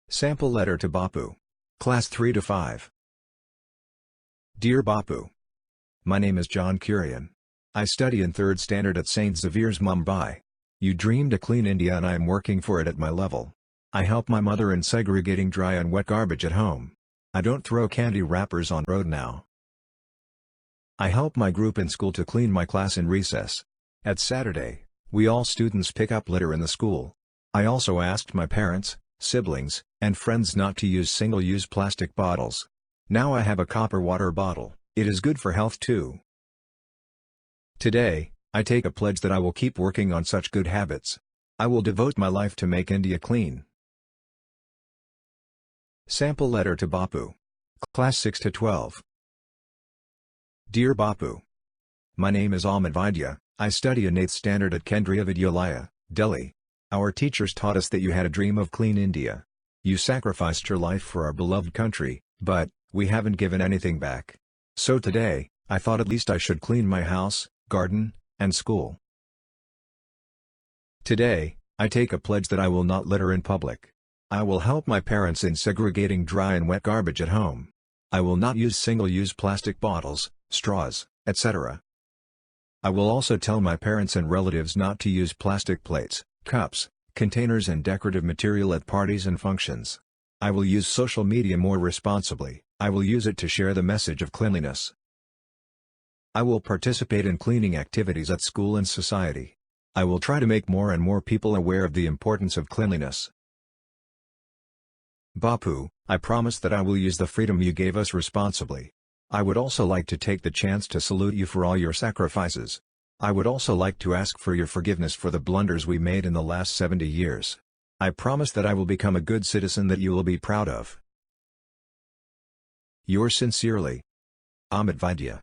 Sample letter to Bapu. Class 3 to 5. Dear Bapu. My name is John Kurian. I study in 3rd standard at St. Xavier's, Mumbai. You dreamed a clean India and I am working for it at my level. I help my mother in segregating dry and wet garbage at home. I don't throw candy wrappers on road now. I help my group in school to clean my class in recess. At Saturday, we all students pick up litter in the school. I also asked my parents, siblings, and friends not to use single-use plastic bottles. Now I have a copper water bottle. It is good for health too. Today, I take a pledge that I will keep working on such good habits. I will devote my life to make India clean. Sample letter to Bapu. Class 6 to 12. Dear Bapu. My name is Amit Vaidya. I study in 8th standard at Kendriya Vidyalaya, Delhi. Our teachers taught us that you had a dream of clean India. You sacrificed your life for our beloved country, but we haven't given anything back. So today, I thought at least I should clean my house, garden, and school. Today, I take a pledge that I will not litter in public. I will help my parents in segregating dry and wet garbage at home. I will not use single-use plastic bottles, straws, etc. I will also tell my parents and relatives not to use plastic plates, cups, containers and decorative material at parties and functions. I will use social media more responsibly. I will use it to share the message of cleanliness. I will participate in cleaning activities at school and society. I will try to make more and more people aware of the importance of cleanliness. Bapu, I promise that I will use the freedom you gave us responsibly. I would also like to take the chance to salute you for all your sacrifices. I would also like to ask for your forgiveness for the blunders we made in the last 70 years. I promise that I will become a good citizen that you will be proud of. Yours sincerely, Amit Vaidya.